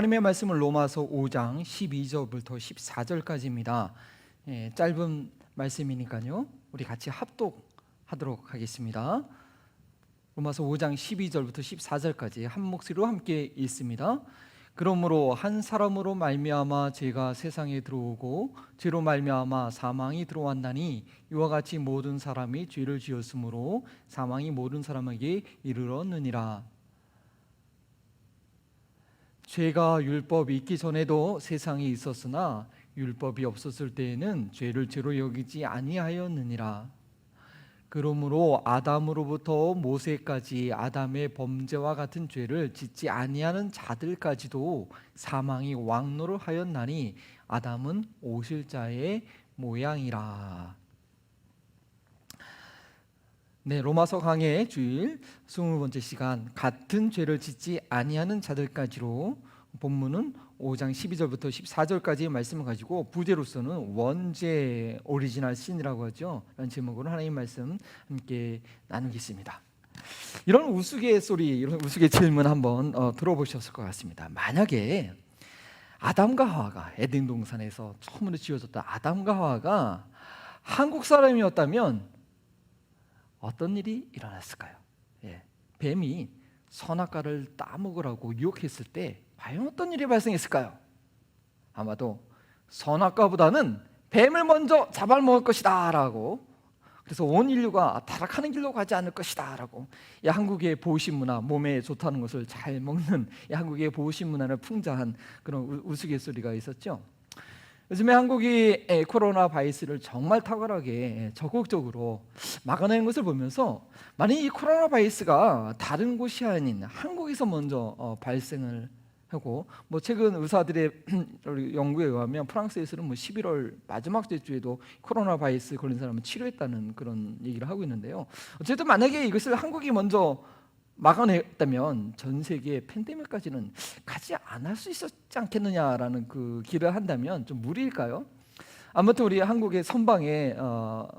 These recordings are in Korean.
하나님의 말씀은 로마서 5장 12절부터 14절까지입니다. 짧은 말씀이니까요, 우리 같이 합독하도록 하겠습니다. 로마서 5장 12절부터 14절까지 한 목소리로 함께 읽습니다. 그러므로 한 사람으로 말미암아 죄가 세상에 들어오고 죄로 말미암아 사망이 들어왔나니 이와 같이 모든 사람이 죄를 지었으므로 사망이 모든 사람에게 이르렀느니라. 죄가 율법이 있기 전에도 세상에 있었으나 율법이 없었을 때에는 죄를 죄로 여기지 아니하였느니라. 그러므로 아담으로부터 모세까지 아담의 범죄와 같은 죄를 짓지 아니하는 자들까지도 사망이 왕노를 하였나니 아담은 오실 자의 모양이라. 네, 로마서 강해 주일 20번째 시간, 같은 죄를 짓지 아니하는 자들까지로, 본문은 5장 12절부터 14절까지의 말씀을 가지고 부제로서는 원죄 오리지널 신이라고 하죠. 라는 제목으로 하나님의 말씀 함께 나누겠습니다. 이런 우스갯소리, 이런 우스갯 질문 한번 들어보셨을 것 같습니다. 만약에 아담과 하와가, 에덴 동산에서 처음으로 지어졌던 아담과 하와가 한국 사람이었다면 어떤 일이 일어났을까요? 뱀이 선악과를 따먹으라고 유혹했을 때 과연 어떤 일이 발생했을까요? 아마도 선악과보다는 뱀을 먼저 잡아먹을 것이다 라고, 그래서 온 인류가 타락하는 길로 가지 않을 것이다 라고, 한국의 보호신 문화, 몸에 좋다는 것을 잘 먹는 한국의 보호신 문화를 풍자한 그런 우스갯소리가 있었죠. 요즘에 한국이 코로나 바이러스를 정말 탁월하게 적극적으로 막아내는 것을 보면서, 만약 이 코로나 바이러스가 다른 곳이 아닌 한국에서 먼저 발생을 하고, 최근 의사들의 연구에 의하면 프랑스에서는 11월 마지막 주에도 코로나 바이러스 걸린 사람을 치료했다는 그런 얘기를 하고 있는데요. 어쨌든 만약에 이것을 한국이 먼저 막아냈다면 전 세계 팬데믹까지는 가지 않을 수 있었지 않겠느냐라는 그 기대를 한다면 좀 무리일까요? 아무튼 우리 한국의 선방에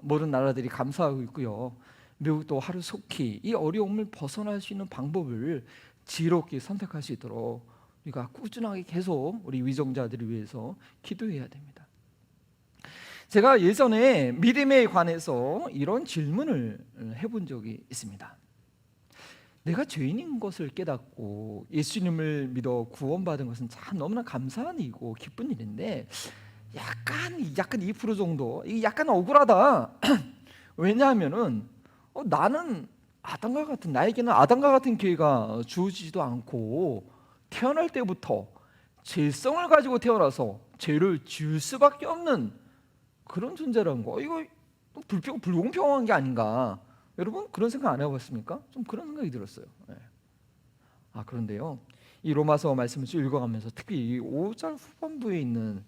모든 나라들이 감사하고 있고요. 미국도 하루속히 이 어려움을 벗어날 수 있는 방법을 지혜롭게 선택할 수 있도록 우리가 꾸준하게 계속 우리 위정자들을 위해서 기도해야 됩니다. 제가 예전에 믿음에 관해서 이런 질문을 해본 적이 있습니다. 내가 죄인인 것을 깨닫고 예수님을 믿어 구원받은 것은 참 너무나 감사한 일이고 기쁜 일인데, 약간 2% 정도 약간 억울하다. 왜냐하면은 나에게는 아담과 같은 기회가 주어지지도 않고, 태어날 때부터 죄성을 가지고 태어나서 죄를 지을 수밖에 없는 그런 존재라는 거, 이거 불공평한 게 아닌가. 여러분 그런 생각 안 해봤습니까? 좀 그런 생각이 들었어요. 그런데요, 이 로마서 말씀을 쭉 읽어가면서 특히 이 5장 후반부에 있는,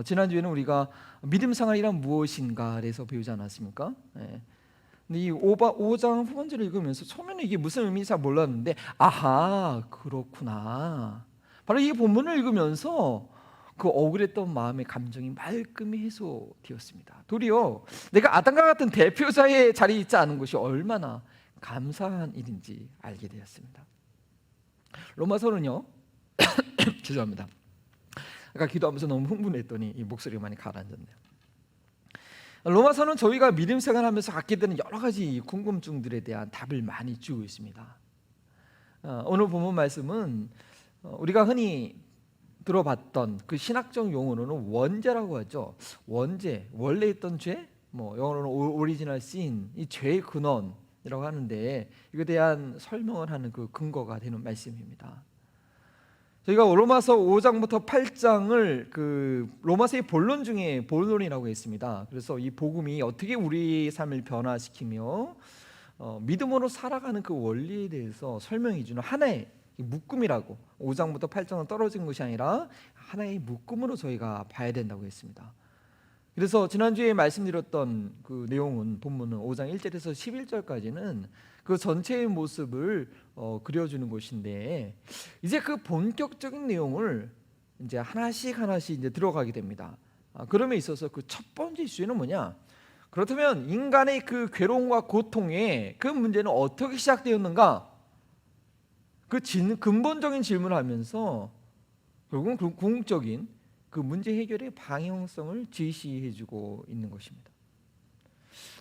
지난주에는 우리가 믿음 생활이란 무엇인가에서 배우지 않았습니까? 근데 이 5장 후반절을 읽으면서 처음에는 이게 무슨 의미인지 잘 몰랐는데, 아하, 그렇구나. 바로 이 본문을 읽으면서 그 억울했던 마음의 감정이 말끔히 해소되었습니다. 도리어 내가 아담과 같은 대표자의 자리에 있지 않은 것이 얼마나 감사한 일인지 알게 되었습니다. 로마서는요 죄송합니다. 아까 기도하면서 너무 흥분했더니 이 목소리가 많이 가라앉았네요. 로마서는 저희가 믿음 생활하면서 갖게 되는 여러 가지 궁금증들에 대한 답을 많이 주고 있습니다. 오늘 본문 말씀은 우리가 흔히 들어봤던 그 신학적 용어로는 원죄라고 하죠. 원죄, 원래 있던 죄, 영어로는 오리지널 신, 이 죄의 근원이라고 하는데, 이거에 대한 설명을 하는 그 근거가 되는 말씀입니다. 저희가 로마서 5장부터 8장을 그 로마서의 본론 중에 본론이라고 했습니다. 그래서 이 복음이 어떻게 우리 삶을 변화시키며 믿음으로 살아가는 그 원리에 대해서 설명해 주는 하나의 묶음이라고, 5장부터 8장은 떨어진 것이 아니라 하나의 묶음으로 저희가 봐야 된다고 했습니다. 그래서 지난주에 말씀드렸던 그 내용은, 본문은 5장 1절에서 11절까지는 그 전체의 모습을 그려주는 것인데, 이제 그 본격적인 내용을 이제 하나씩 이제 들어가게 됩니다. 그럼에 있어서 그 첫 번째 이슈는 뭐냐? 그렇다면 인간의 그 괴로움과 고통의 그 문제는 어떻게 시작되었는가? 그 근본적인 질문을 하면서 결국은 그 궁극적인 그 문제 해결의 방향성을 제시해주고 있는 것입니다.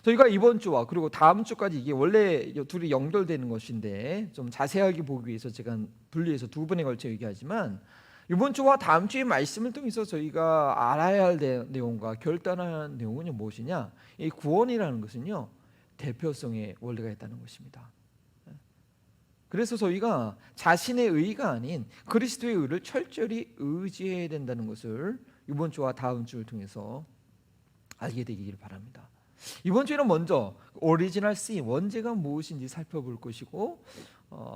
저희가 이번 주와 그리고 다음 주까지 이게 원래 둘이 연결되는 것인데 좀 자세하게 보기 위해서 제가 분리해서 두 번에 걸쳐 얘기하지만, 이번 주와 다음 주의 말씀을 통해서 저희가 알아야 할 내용과 결단할 내용은 무엇이냐? 이 구원이라는 것은요, 대표성의 원리가 있다는 것입니다. 그래서 저희가 자신의 의가 아닌 그리스도의 의를 철저히 의지해야 된다는 것을 이번 주와 다음 주를 통해서 알게 되기를 바랍니다. 이번 주에는 먼저 오리지널 C, 원죄가 무엇인지 살펴볼 것이고,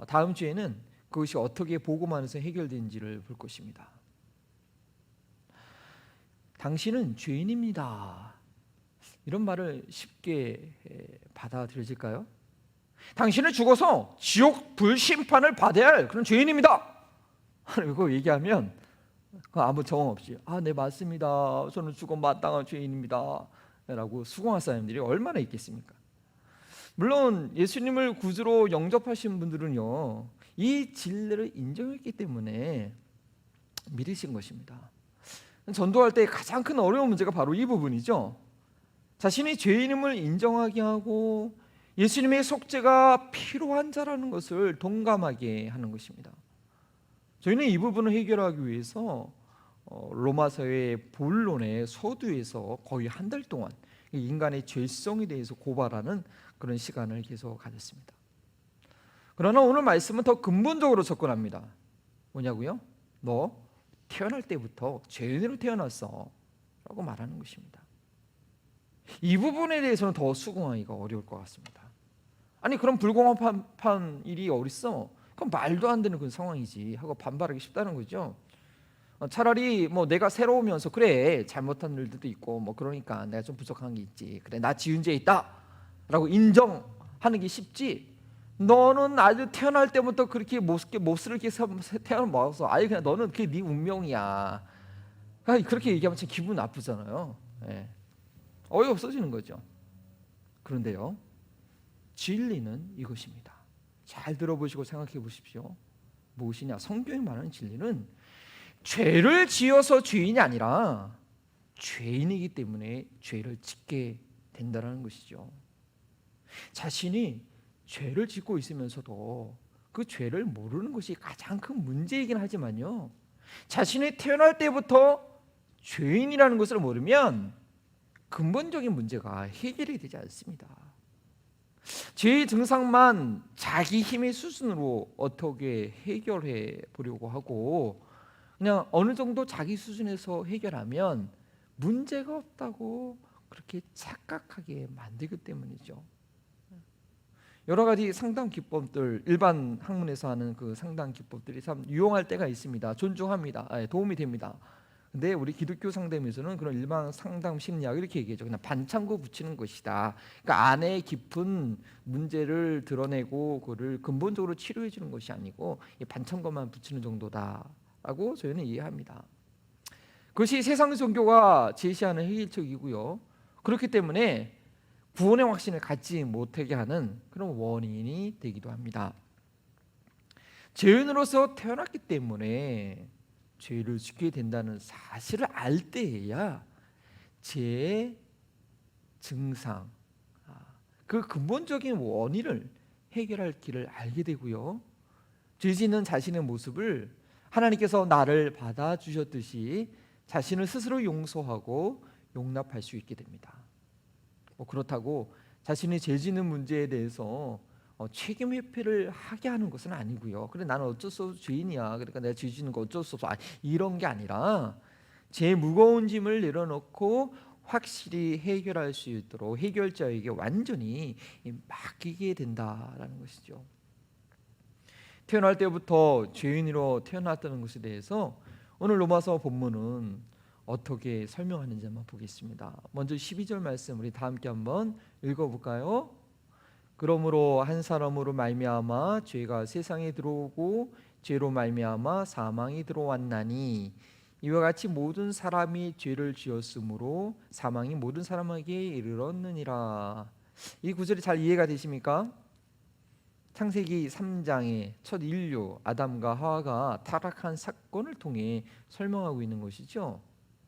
다음 주에는 그것이 어떻게 복음안에서 해결된지를 볼 것입니다. 당신은 죄인입니다. 이런 말을 쉽게 받아들여질까요? 당신은 죽어서 지옥 불심판을 받아야 할 그런 죄인입니다. 이거 얘기하면 아무 정황 없이 네 맞습니다. 저는 죽어 마땅한 죄인입니다 라고 수긍할 사람들이 얼마나 있겠습니까? 물론 예수님을 구주로 영접하신 분들은요, 이 진리를 인정했기 때문에 믿으신 것입니다. 전도할 때 가장 큰 어려운 문제가 바로 이 부분이죠. 자신이 죄인임을 인정하게 하고 예수님의 속죄가 필요한 자라는 것을 동감하게 하는 것입니다. 저희는 이 부분을 해결하기 위해서 로마서의 본론의 서두에서 거의 한 달 동안 인간의 죄성에 대해서 고발하는 그런 시간을 계속 가졌습니다. 그러나 오늘 말씀은 더 근본적으로 접근합니다. 뭐냐고요? 너 태어날 때부터 죄인으로 태어났어 라고 말하는 것입니다. 이 부분에 대해서는 더 수긍하기가 어려울 것 같습니다. 아니 그럼 불공평한 일이 어딨어? 그럼 말도 안 되는 그런 상황이지 하고 반발하기 쉽다는 거죠. 차라리 뭐 내가 새로우면서 그래 잘못한 일들도 있고 뭐 그러니까 내가 좀 부족한 게 있지, 그래 나 지은 죄 있다 라고 인정하는 게 쉽지, 너는 아주 태어날 때부터 그렇게 몹쓸 게 태어나 먹어서 아예 그냥 너는 그게 네 운명이야, 그렇게 얘기하면 참 기분 나쁘잖아요. 어이없어지는 거죠. 그런데요, 진리는 이것입니다. 잘 들어보시고 생각해 보십시오. 무엇이냐? 성경이 말하는 진리는 죄를 지어서 죄인이 아니라 죄인이기 때문에 죄를 짓게 된다는 것이죠. 자신이 죄를 짓고 있으면서도 그 죄를 모르는 것이 가장 큰 문제이긴 하지만요, 자신이 태어날 때부터 죄인이라는 것을 모르면 근본적인 문제가 해결이 되지 않습니다. 죄의 증상만 자기 힘의 수준으로 어떻게 해결해 보려고 하고 그냥 어느 정도 자기 수준에서 해결하면 문제가 없다고 그렇게 착각하게 만들기 때문이죠. 여러 가지 상담 기법들, 일반 학문에서 하는 그 상담 기법들이 참 유용할 때가 있습니다. 존중합니다. 도움이 됩니다. 근데 우리 기독교 상담에서는 그런 일반 상담 심리학 이렇게 얘기하죠. 그냥 반창고 붙이는 것이다. 그러니까 안에 깊은 문제를 드러내고 그를 근본적으로 치료해 주는 것이 아니고 반창고만 붙이는 정도다라고 저희는 이해합니다. 그것이 세상 종교가 제시하는 해결책이고요. 그렇기 때문에 구원의 확신을 갖지 못하게 하는 그런 원인이 되기도 합니다. 죄인으로서 태어났기 때문에 죄를 짓게 된다는 사실을 알 때에야 죄의 증상, 그 근본적인 원인을 해결할 길을 알게 되고요, 죄 짓는 자신의 모습을 하나님께서 나를 받아주셨듯이 자신을 스스로 용서하고 용납할 수 있게 됩니다. 그렇다고 자신이 죄 짓는 문제에 대해서 책임 회피를 하게 하는 것은 아니고요. 그래 나는 어쩔 수 없어 죄인이야, 그러니까 내가 죄 짓는 거 어쩔 수 없어, 이런 게 아니라 제 무거운 짐을 내려놓고 확실히 해결할 수 있도록 해결자에게 완전히 맡기게 된다라는 것이죠. 태어날 때부터 죄인으로 태어났다는 것에 대해서 오늘 로마서 본문은 어떻게 설명하는지 한번 보겠습니다. 먼저 12절 말씀 우리 다 함께 한번 읽어볼까요? 그러므로 한 사람으로 말미암아 죄가 세상에 들어오고 죄로 말미암아 사망이 들어왔나니 이와 같이 모든 사람이 죄를 지었으므로 사망이 모든 사람에게 이르렀느니라. 이 구절이 잘 이해가 되십니까? 창세기 3장의 첫 인류 아담과 하와가 타락한 사건을 통해 설명하고 있는 것이죠.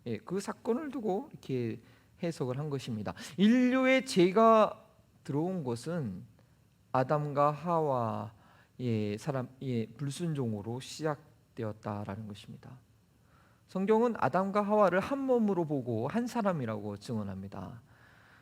예, 그 사건을 두고 이렇게 해석을 한 것입니다. 인류의 죄가 들어온 것은 아담과 하와의 사람의 불순종으로 시작되었다라는 것입니다. 성경은 아담과 하와를 한 몸으로 보고 한 사람이라고 증언합니다.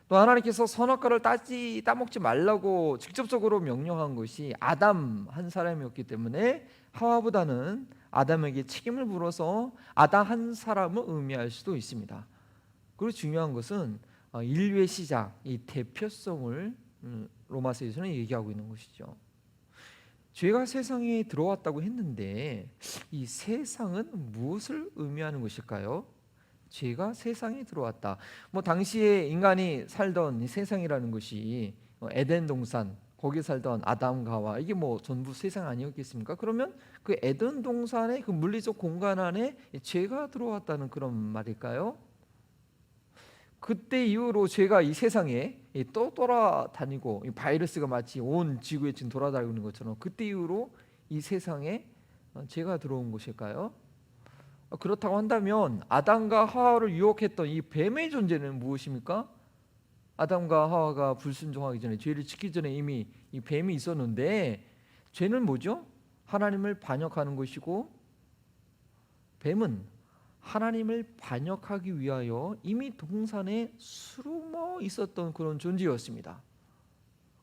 또 하나님께서 선악과를 따먹지 말라고 직접적으로 명령한 것이 아담 한 사람이었기 때문에 하와보다는 아담에게 책임을 물어서 아담 한 사람을 의미할 수도 있습니다. 그리고 중요한 것은 인류의 시작, 이 대표성을 로마서에서는 얘기하고 있는 것이죠. 죄가 세상에 들어왔다고 했는데 이 세상은 무엇을 의미하는 것일까요? 죄가 세상에 들어왔다. 당시에 인간이 살던 이 세상이라는 것이 에덴 동산, 거기 살던 아담과 하와, 이게 전부 세상 아니었겠습니까? 그러면 그 에덴 동산의 그 물리적 공간 안에 죄가 들어왔다는 그런 말일까요? 그때 이후로 죄가 이 세상에 또 돌아다니고, 이 바이러스가 마치 온 지구에 지금 돌아다니는 것처럼 그때 이후로 이 세상에 죄가 들어온 것일까요? 그렇다고 한다면 아담과 하와를 유혹했던 이 뱀의 존재는 무엇입니까? 아담과 하와가 불순종하기 전에, 죄를 짓기 전에 이미 이 뱀이 있었는데, 죄는 뭐죠? 하나님을 반역하는 것이고, 뱀은 하나님을 반역하기 위하여 이미 동산에 숨어 있었던 그런 존재였습니다.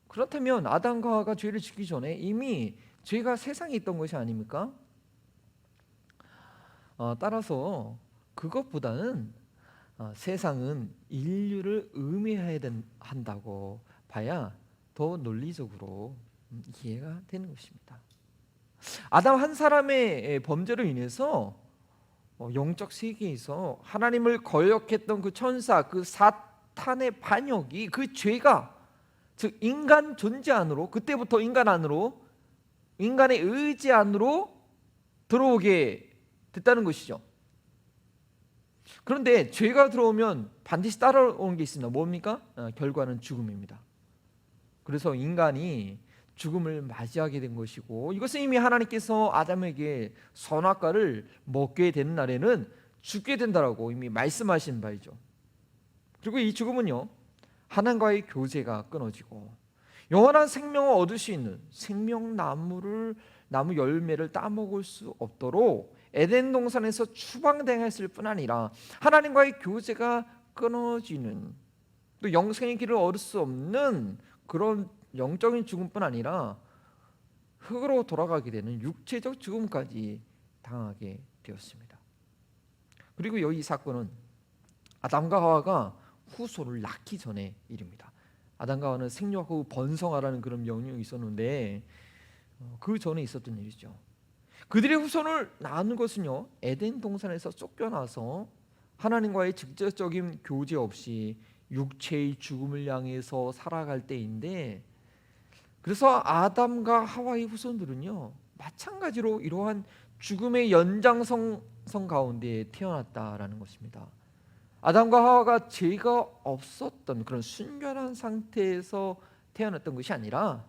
그렇다면 아담과 하와가 죄를 짓기 전에 이미 죄가 세상에 있던 것이 아닙니까? 따라서 그것보다는 세상은 인류를 의미해야 한다고 봐야 더 논리적으로 이해가 되는 것입니다. 아담 한 사람의 범죄로 인해서 영적 세계에서 하나님을 거역했던 그 천사, 그 사탄의 반역이, 그 죄가, 즉 인간 존재 안으로, 그때부터 인간 안으로, 인간의 의지 안으로 들어오게 됐다는 것이죠. 그런데 죄가 들어오면 반드시 따라오는 게 있습니다. 뭡니까? 결과는 죽음입니다. 그래서 인간이 죽음을 맞이하게 된 것이고, 이것은 이미 하나님께서 아담에게 선악과를 먹게 되는 날에는 죽게 된다라고 이미 말씀하신 바이죠. 그리고 이 죽음은요, 하나님과의 교제가 끊어지고 영원한 생명을 얻을 수 있는 생명나무 열매를 따먹을 수 없도록 에덴 동산에서 추방당했을 뿐 아니라 하나님과의 교제가 끊어지는, 또 영생의 길을 얻을 수 없는 그런 영적인 죽음뿐 아니라 흙으로 돌아가게 되는 육체적 죽음까지 당하게 되었습니다. 그리고 여기 이 사건은 아담과 하와가 후손을 낳기 전의 일입니다. 아담과 하와는 생육하고 번성하라는 그런 명령이 있었는데 그 전에 있었던 일이죠. 그들의 후손을 낳는 것은요, 에덴 동산에서 쫓겨나서 하나님과의 직접적인 교제 없이 육체의 죽음을 향해서 살아갈 때인데, 그래서 아담과 하와의 후손들은요, 마찬가지로 이러한 죽음의 연장선 가운데 태어났다라는 것입니다. 아담과 하와가 죄가 없었던 그런 순결한 상태에서 태어났던 것이 아니라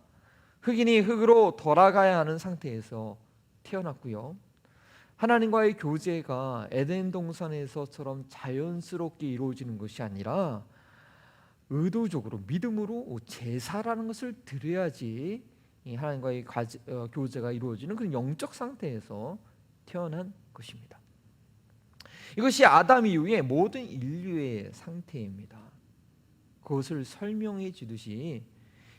흑인이 흙으로 돌아가야 하는 상태에서 태어났고요, 하나님과의 교제가 에덴 동산에서처럼 자연스럽게 이루어지는 것이 아니라 의도적으로 믿음으로 제사라는 것을 드려야지 하나님과의 교제가 이루어지는 그런 영적 상태에서 태어난 것입니다. 이것이 아담 이후의 모든 인류의 상태입니다. 그것을 설명해 주듯이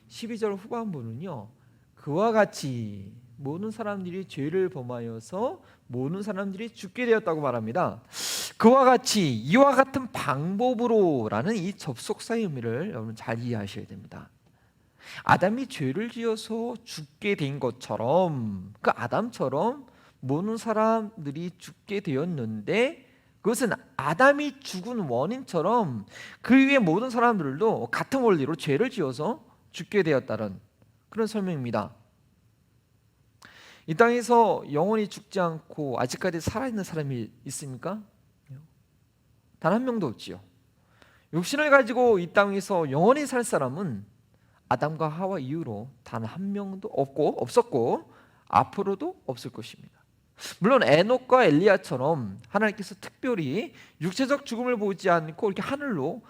12절 후반부는요, 그와 같이 모든 사람들이 죄를 범하여서 모든 사람들이 죽게 되었다고 말합니다. 그와 같이, 이와 같은 방법으로라는 이 접속사의 의미를 여러분 잘 이해하셔야 됩니다. 아담이 죄를 지어서 죽게 된 것처럼, 그 아담처럼 모든 사람들이 죽게 되었는데, 그것은 아담이 죽은 원인처럼 그 위에 모든 사람들도 같은 원리로 죄를 지어서 죽게 되었다는 그런 설명입니다. 이 땅에서 영원히 죽지 않고 아직까지 살아있는 사람이 있습니까? 단 한 명도 없지요. 육신을 가지고 이 땅에서 영원히 살 사람은 아담과 하와 이후로 단 한 명도 없었고 앞으로도 없을 것입니다. 물론 에녹과 엘리야처럼 하나님께서 특별히 육체적 죽음을 보지 않고 이렇게 하늘로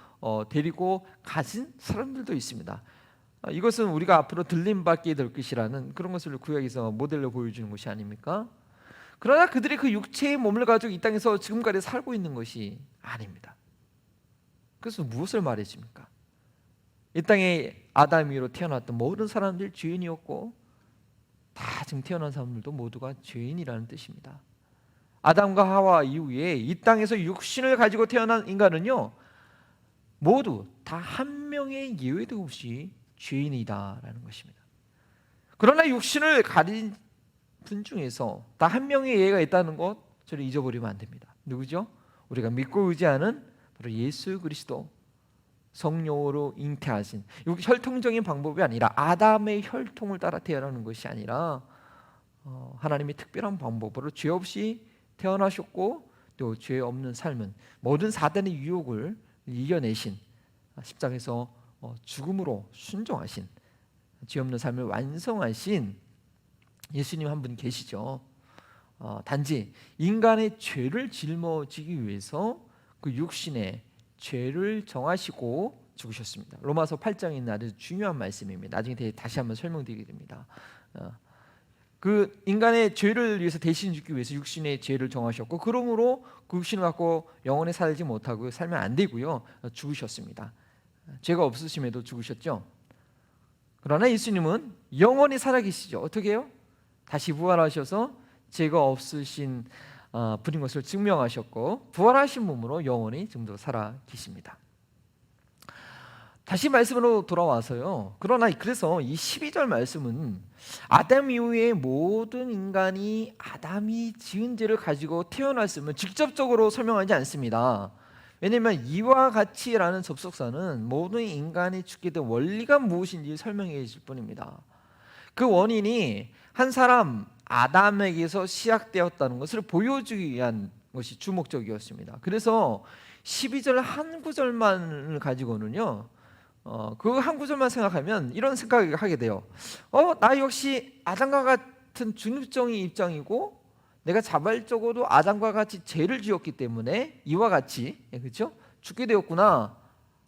데리고 가신 사람들도 있습니다. 이것은 우리가 앞으로 들림받게 될 것이라는 그런 것을 구약에서 모델로 보여주는 것이 아닙니까? 그러나 그들이 그 육체의 몸을 가지고 이 땅에서 지금까지 살고 있는 것이 아닙니다. 그래서 무엇을 말해줍니까? 이 땅에 아담 이후로 태어났던 모든 사람들이 죄인이었고 다 지금 태어난 사람들도 모두가 죄인이라는 뜻입니다. 아담과 하와 이후에 이 땅에서 육신을 가지고 태어난 인간은요, 모두 다 한 명의 예외도 없이 죄인이다라는 것입니다. 그러나 육신을 가진 분 중에서 다 한 명의 예외가 있다는 것, 저를 잊어버리면 안 됩니다. 누구죠? 우리가 믿고 의지하는 바로 예수 그리스도, 성령으로 잉태하신, 이거 혈통적인 방법이 아니라 아담의 혈통을 따라 태어나는 것이 아니라 하나님의 특별한 방법으로 죄 없이 태어나셨고 또 죄 없는 삶은 모든 사단의 유혹을 이겨내신, 십자가에서 죽음으로 순종하신, 죄 없는 삶을 완성하신 예수님 한 분 계시죠. 단지 인간의 죄를 짊어지기 위해서 그 육신의 죄를 정하시고 죽으셨습니다. 로마서 8장에 있는 아주 중요한 말씀입니다. 나중에 다시 한번 설명드리게 됩니다. 그 인간의 죄를 위해서 대신 죽기 위해서 육신의 죄를 정하셨고, 그러므로 그 육신을 갖고 영원히 살지 못하고 살면 안 되고요, 죽으셨습니다. 죄가 없으심에도 죽으셨죠. 그러나 예수님은 영원히 살아계시죠. 어떻게 해요? 다시 부활하셔서 죄가 없으신 분인 것을 증명하셨고, 부활하신 몸으로 영원히 지금도 살아 계십니다. 다시 말씀으로 돌아와서요, 그러나 그래서 이 12절 말씀은 아담 이후에 모든 인간이 아담이 지은 죄를 가지고 태어났음을 직접적으로 설명하지 않습니다. 왜냐하면 이와 같이라는 접속사는 모든 인간이 죽게 된 원리가 무엇인지 설명해 주실 뿐입니다. 그 원인이 한 사람 아담에게서 시작되었다는 것을 보여주기 위한 것이 주목적이었습니다. 그래서 12절 한 구절만을 가지고는요, 그 한 구절만 생각하면 이런 생각을 하게 돼요. 나 역시 아담과 같은 중립적인 입장이고 내가 자발적으로 아담과 같이 죄를 지었기 때문에 이와 같이, 그렇죠? 죽게 되었구나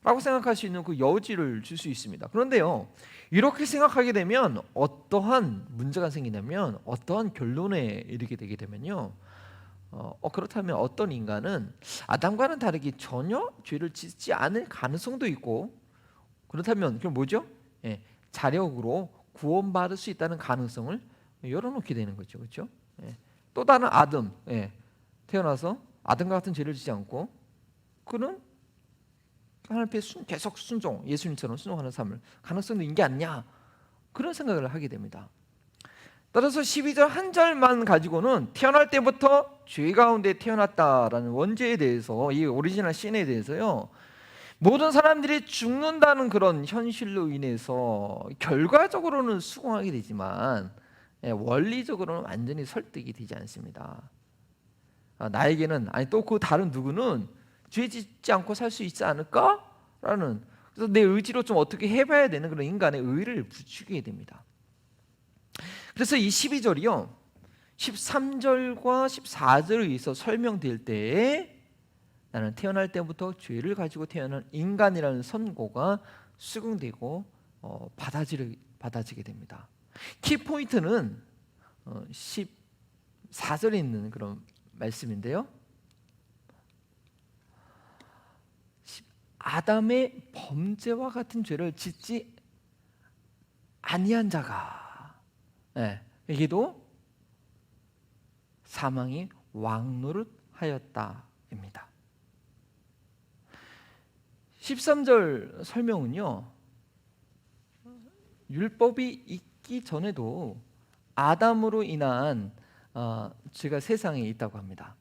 라고 생각할 수 있는 그 여지를 줄 수 있습니다. 그런데요, 이렇게 생각하게 되면 어떠한 문제가 생기냐면, 어떠한 결론에 이르게 되게 되면요, 그렇다면 어떤 인간은 아담과는 다르게 전혀 죄를 짓지 않을 가능성도 있고, 그렇다면 그게 뭐죠? 자력으로 구원받을 수 있다는 가능성을 열어놓게 되는 거죠, 그렇죠? 또 다른 아담, 태어나서 아담과 같은 죄를 짓지 않고 그는 하나님 앞에 계속 순종, 예수님처럼 순종하는 삶을 가능성도 있는 게 아니냐, 그런 생각을 하게 됩니다. 따라서 12절 한 절만 가지고는 태어날 때부터 죄 가운데 태어났다라는 원죄에 대해서, 이 오리지널 씬에 대해서요, 모든 사람들이 죽는다는 그런 현실로 인해서 결과적으로는 수긍하게 되지만 원리적으로는 완전히 설득이 되지 않습니다. 나에게는, 아니 또 그 다른 누구는 죄 짓지 않고 살 수 있지 않을까? 라는, 그래서 내 의지로 좀 어떻게 해봐야 되는 그런 인간의 의를 부추기게 됩니다. 그래서 이 12절이요 13절과 14절에 의해서 설명될 때에 나는 태어날 때부터 죄를 가지고 태어난 인간이라는 선고가 수긍되고 받아지게 됩니다. 키포인트는 14절에 있는 그런 말씀인데요, 아담의 범죄와 같은 죄를 짓지 아니한 자가, 에게도 사망이 왕노릇하였다입니다. 13절 설명은요, 율법이 있기 전에도 아담으로 인한 죄가 세상에 있다고 합니다.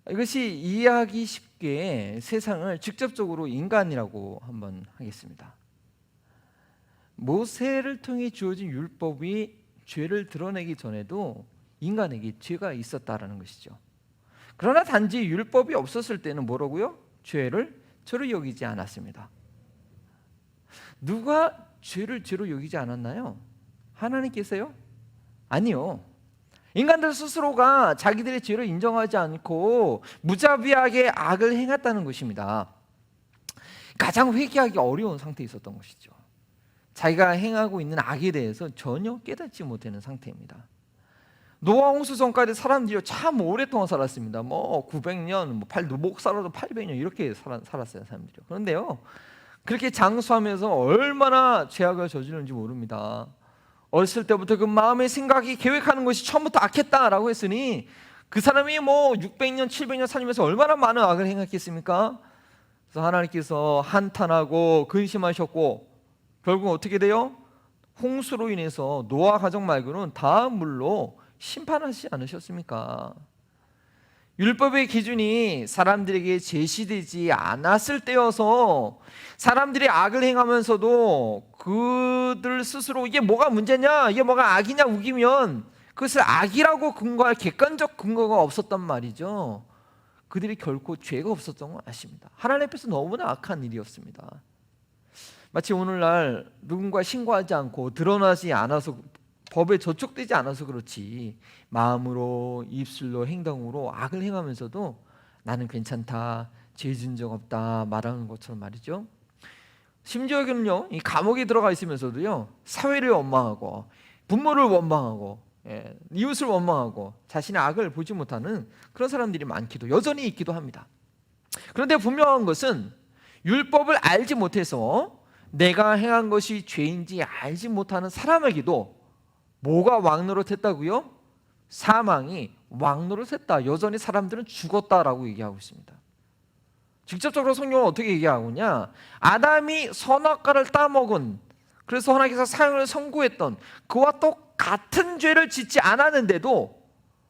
이것이 이해하기 쉽게 세상을 직접적으로 인간이라고 한번 하겠습니다. 모세를 통해 주어진 율법이 죄를 드러내기 전에도 인간에게 죄가 있었다라는 것이죠. 그러나 단지 율법이 없었을 때는 뭐라고요? 죄를 저를 여기지 않았습니다. 누가 죄를 죄로 여기지 않았나요? 하나님께서요? 아니요. 인간들 스스로가 자기들의 죄를 인정하지 않고 무자비하게 악을 행했다는 것입니다. 가장 회개하기 어려운 상태에 있었던 것이죠. 자기가 행하고 있는 악에 대해서 전혀 깨닫지 못하는 상태입니다. 노아 홍수 전까지 사람들이 참 오랫동안 살았습니다. 900년, 못 살아도 800년 이렇게 살았어요, 사람들이. 그런데요, 그렇게 장수하면서 얼마나 죄악을 저지르는지 모릅니다. 어렸을 때부터 그 마음의 생각이 계획하는 것이 처음부터 악했다라고 했으니 그 사람이 600년, 700년 살면서 얼마나 많은 악을 행했겠습니까? 그래서 하나님께서 한탄하고 근심하셨고 결국 어떻게 돼요? 홍수로 인해서 노아 가족 말고는 다 물로 심판하지 않으셨습니까? 율법의 기준이 사람들에게 제시되지 않았을 때여서 사람들이 악을 행하면서도 그들 스스로 이게 뭐가 문제냐, 이게 뭐가 악이냐 우기면 그것을 악이라고 근거할 객관적 근거가 없었단 말이죠. 그들이 결코 죄가 없었던 건 아십니다. 하나님 앞에서 너무나 악한 일이었습니다. 마치 오늘날 누군가 신고하지 않고 드러나지 않아서 법에 저촉되지 않아서 그렇지 마음으로 입술로 행동으로 악을 행하면서도 나는 괜찮다, 죄 지은 적 없다 말하는 것처럼 말이죠. 심지어는요, 이 감옥에 들어가 있으면서도요 사회를 원망하고 부모를 원망하고 이웃을 원망하고 자신의 악을 보지 못하는 그런 사람들이 많기도 여전히 있기도 합니다. 그런데 분명한 것은 율법을 알지 못해서 내가 행한 것이 죄인지 알지 못하는 사람에게도 뭐가 왕노릇했다고요? 사망이 왕노릇했다. 여전히 사람들은 죽었다라고 얘기하고 있습니다. 직접적으로 성경은 어떻게 얘기하고 있냐? 아담이 선악과를 따먹은, 그래서 하나님께서 사형을 선고했던 그와 똑같은 죄를 짓지 않았는데도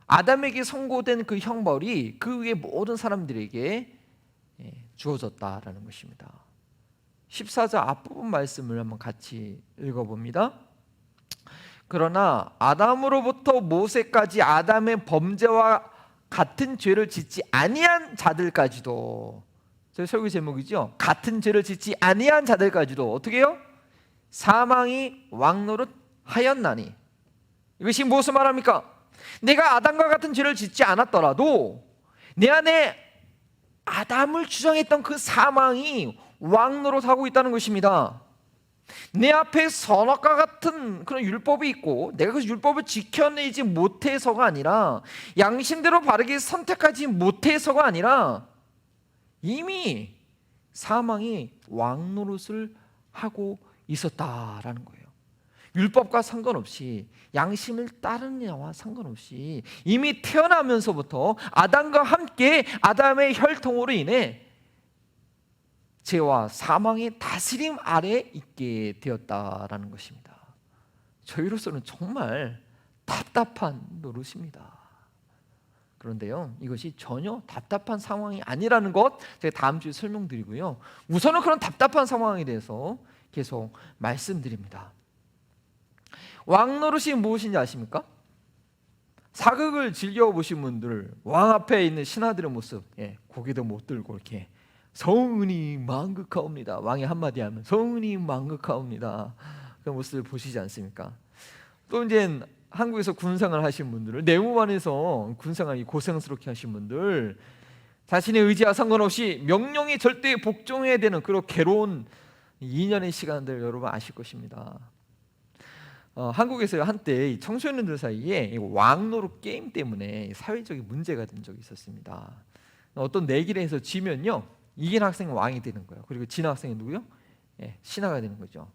아담에게 선고된 그 형벌이 그 위에 모든 사람들에게 주어졌다라는 것입니다. 14절 앞부분 말씀을 한번 같이 읽어봅니다. 그러나 아담으로부터 모세까지 아담의 범죄와 같은 죄를 짓지 아니한 자들까지도, 저희 설교 제목이죠. 같은 죄를 짓지 아니한 자들까지도 어떻게 해요? 사망이 왕노릇하였나니. 이것이 무엇을 말합니까? 내가 아담과 같은 죄를 짓지 않았더라도 내 안에 아담을 주장했던 그 사망이 왕노릇하고 있다는 것입니다. 내 앞에 선악과 같은 그런 율법이 있고 내가 그 율법을 지켜내지 못해서가 아니라 양심대로 바르게 선택하지 못해서가 아니라 이미 사망이 왕노릇을 하고 있었다라는 거예요. 율법과 상관없이 양심을 따르느냐와 상관없이 이미 태어나면서부터 아담과 함께 아담의 혈통으로 인해 죄와 사망의 다스림 아래 있게 되었다라는 것입니다. 저희로서는 정말 답답한 노릇입니다. 그런데요, 이것이 전혀 답답한 상황이 아니라는 것 제가 다음 주에 설명드리고요, 우선은 그런 답답한 상황에 대해서 계속 말씀드립니다. 왕노릇이 무엇인지 아십니까? 사극을 즐겨보신 분들, 왕 앞에 있는 신하들의 모습, 고개도 못 들고 이렇게 성은이 망극하옵니다. 왕이 한마디 하면 성은이 망극하옵니다. 그 모습을 보시지 않습니까? 또 이제 한국에서 군생활 하신 분들을, 내무반에서 군생활이 고생스럽게 하신 분들, 자신의 의지와 상관없이 명령에 절대 복종해야 되는 그런 괴로운 2년의 시간들 여러분 아실 것입니다. 한국에서 한때 청소년들 사이에 왕노릇 게임 때문에 사회적인 문제가 된 적이 있었습니다. 어떤 내기를 해서 지면요, 이긴 학생은 왕이 되는 거예요. 그리고 진 학생은 누구요? 신하가 되는 거죠.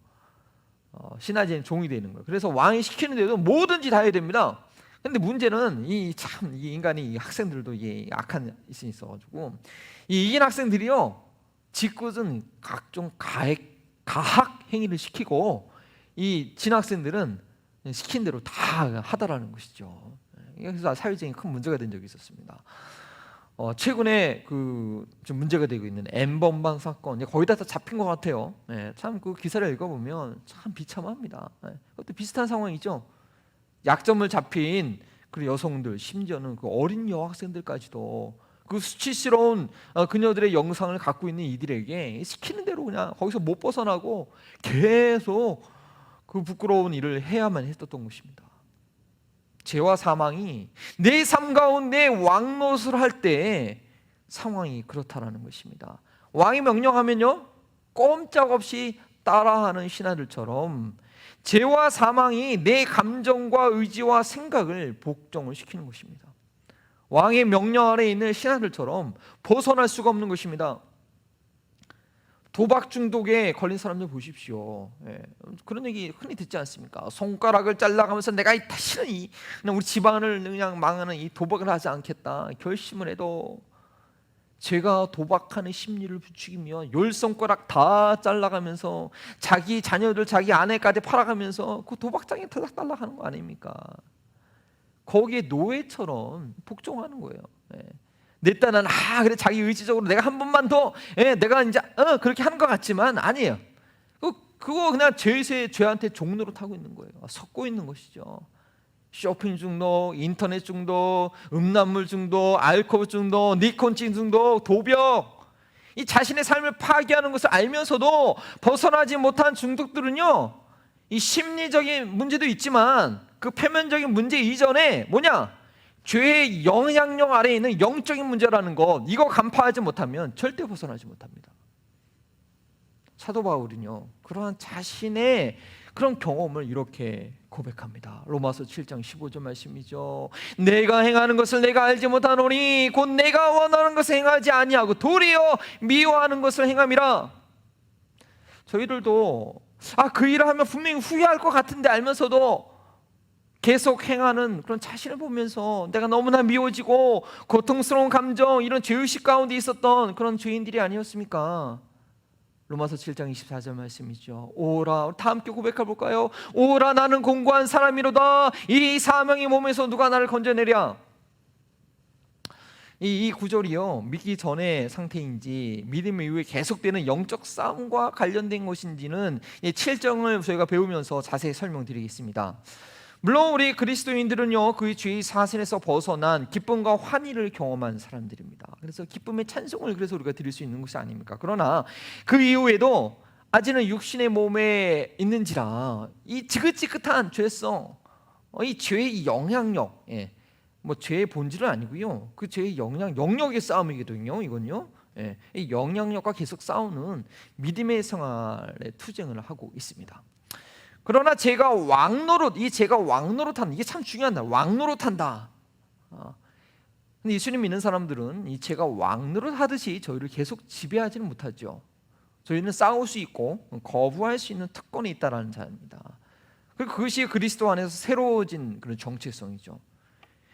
신하제는 종이 되는 거예요. 그래서 왕이 시키는 대로 뭐든지 다 해야 됩니다. 근데 문제는 이 인간이, 이 학생들도 이게 악한 있이 있어가지고 이 이긴 학생들이요, 짓궂은 각종 가학 행위를 시키고 이 진 학생들은 시킨 대로 다 하더라는 것이죠. 그래서 사회적인 큰 문제가 된 적이 있었습니다. 최근에 좀 문제가 되고 있는 N번방 사건, 거의 다 잡힌 것 같아요. 참 그 기사를 읽어보면 참 비참합니다. 그것도 비슷한 상황이죠. 약점을 잡힌 그 여성들, 심지어는 그 어린 여학생들까지도 그 수치스러운 그녀들의 영상을 갖고 있는 이들에게 시키는 대로 그냥 거기서 못 벗어나고 계속 그 부끄러운 일을 해야만 했었던 것입니다. 죄와 사망이 내 삶 가운데 왕노릇을 할 때 상황이 그렇다라는 것입니다. 왕이 명령하면요 꼼짝없이 따라하는 신하들처럼 죄와 사망이 내 감정과 의지와 생각을 복종을 시키는 것입니다. 왕의 명령 아래 있는 신하들처럼 벗어날 수가 없는 것입니다. 도박 중독에 걸린 사람들 보십시오. 그런 얘기 흔히 듣지 않습니까? 손가락을 잘라가면서 내가 다시는 그냥 우리 집안을 그냥 망하는 이 도박을 하지 않겠다 결심을 해도 제가 도박하는 심리를 부추기며 10손가락 다 잘라가면서 자기 자녀들 자기 아내까지 팔아가면서 그 도박장에 달라가는 거 아닙니까? 거기에 노예처럼 복종하는 거예요. 내 딴은 그래 자기 의지적으로 내가 한 번만 더 내가 이제 그렇게 하는 것 같지만 아니에요. 그거 그냥 죄한테 종로로 타고 있는 거예요. 섞고 있는 것이죠. 쇼핑 중독, 인터넷 중독, 음란물 중독, 알코올 중독, 니코틴 중독, 도벽, 이 자신의 삶을 파괴하는 것을 알면서도 벗어나지 못한 중독들은요 이 심리적인 문제도 있지만 그 표면적인 문제 이전에 뭐냐? 죄의 영향력 아래에 있는 영적인 문제라는 것, 이거 간파하지 못하면 절대 벗어나지 못합니다. 사도 바울은요 그러한 자신의 그런 경험을 이렇게 고백합니다. 로마서 7장 15절 말씀이죠. 내가 행하는 것을 내가 알지 못하노니 곧 내가 원하는 것을 행하지 아니하고 도리어 미워하는 것을 행함이라. 저희들도 그 일을 하면 분명히 후회할 것 같은데 알면서도 계속 행하는 그런 자신을 보면서 내가 너무나 미워지고 고통스러운 감정, 이런 죄의식 가운데 있었던 그런 죄인들이 아니었습니까? 로마서 7장 24절 말씀이죠. 오라, 다 함께 고백해 볼까요? 오라 나는 공고한 사람이로다. 이 사명의 몸에서 누가 나를 건져내랴. 이 구절이요 믿기 전의 상태인지 믿음 이후에 계속되는 영적 싸움과 관련된 것인지는 이 7장을 저희가 배우면서 자세히 설명드리겠습니다. 물론 우리 그리스도인들은요 그 죄의 사슬에서 벗어난 기쁨과 환희를 경험한 사람들입니다. 그래서 기쁨의 찬송을 그래서 우리가 드릴 수 있는 것이 아닙니까? 그러나 그 이후에도 아직은 육신의 몸에 있는지라 이 지긋지긋한 죄성, 이 죄의 영향력, 뭐 죄의 본질은 아니고요 그 죄의 영역의 싸움이거든요. 이건요 이 영향력과 계속 싸우는 믿음의 생활에 투쟁을 하고 있습니다. 그러나 제가 왕노릇한다. 이게 참 중요하다. 왕노릇한다. 근데 예수님 믿는 사람들은 이 제가 왕노릇하듯이 저희를 계속 지배하지는 못하죠. 저희는 싸울 수 있고 거부할 수 있는 특권이 있다라는 자입니다. 그것이 그리스도 안에서 새로워진 그런 정체성이죠.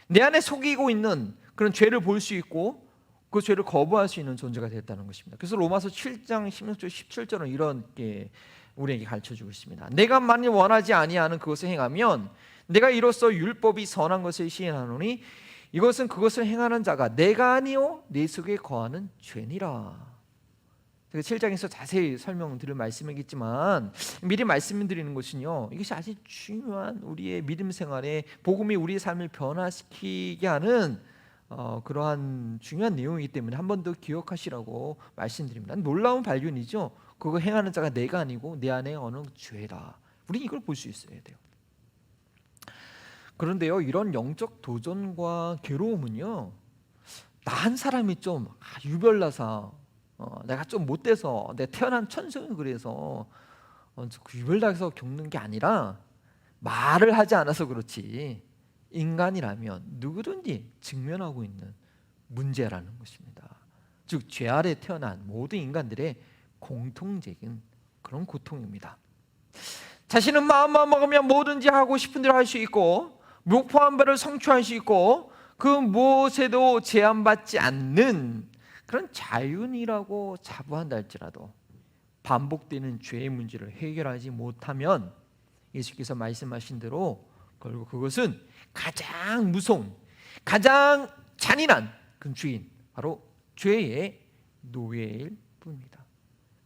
내 안에 속이고 있는 그런 죄를 볼 수 있고 그 죄를 거부할 수 있는 존재가 됐다는 것입니다. 그래서 로마서 7장 16절 17절은 이렇게 우리에게 가르쳐주고 있습니다. 내가 만일 원하지 아니하는 그것을 행하면 내가 이로써 율법이 선한 것을 시인하노니 이것은 그것을 행하는 자가 내가 아니요 내 속에 거하는 죄니라. 7장에서 자세히 설명드릴 말씀이겠지만 미리 말씀드리는 것은요 이것이 아주 중요한 우리의 믿음 생활에 복음이 우리의 삶을 변화시키게 하는 그러한 중요한 내용이기 때문에 한 번 더 기억하시라고 말씀드립니다. 놀라운 발견이죠. 그거 행하는 자가 내가 아니고 내 안에 어느 죄라. 우리는 이걸 볼 수 있어야 돼요. 그런데요 이런 영적 도전과 괴로움은요 나 한 사람이 좀 유별나서 내가 좀 못돼서 내 태어난 천성이 그래서 유별나서 겪는 게 아니라 말을 하지 않아서 그렇지 인간이라면 누구든지 직면하고 있는 문제라는 것입니다. 즉 죄 아래 태어난 모든 인간들의 공통적인 그런 고통입니다. 자신은 마음만 먹으면 뭐든지 하고 싶은 대로 할 수 있고 목표한 바를 성취할 수 있고 그 무엇에도 제한받지 않는 그런 자윤이라고 자부한다 할지라도 반복되는 죄의 문제를 해결하지 못하면 예수께서 말씀하신 대로 결국 그것은 가장 무서운 가장 잔인한 그 주인 바로 죄의 노예일 뿐입니다.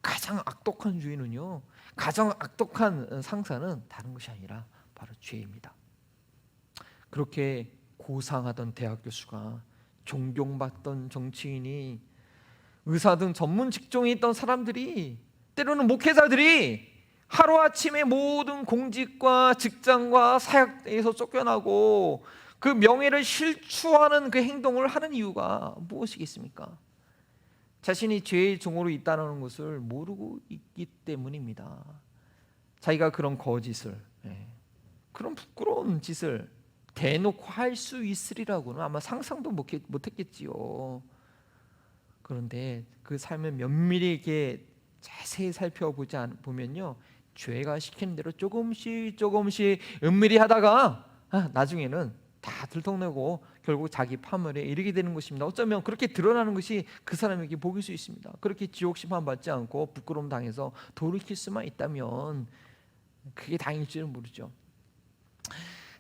가장 악독한 주인은요 가장 악독한 상사는 다른 것이 아니라 바로 죄입니다. 그렇게 고상하던 대학 교수가 존경받던 정치인이, 의사 등 전문 직종에 있던 사람들이, 때로는 목회자들이 하루아침에 모든 공직과 직장과 사역에서 쫓겨나고 그 명예를 실추하는 그 행동을 하는 이유가 무엇이겠습니까? 자신이 죄의 종으로 있다는 것을 모르고 있기 때문입니다. 자기가 그런 거짓을, 그런 부끄러운 짓을 대놓고 할 수 있으리라고는 아마 상상도 못했겠지요. 그런데 그 삶을 면밀히 이렇게 자세히 살펴보면요, 죄가 시키는 대로 조금씩 은밀히 하다가 나중에는 다 들통내고 결국 자기 파멸에 이르게 되는 것입니다. 어쩌면 그렇게 드러나는 것이 그 사람에게 복일 수 있습니다. 그렇게 지옥 심판 받지 않고 부끄러움 당해서 돌이킬 수만 있다면 그게 다행일지는 모르죠.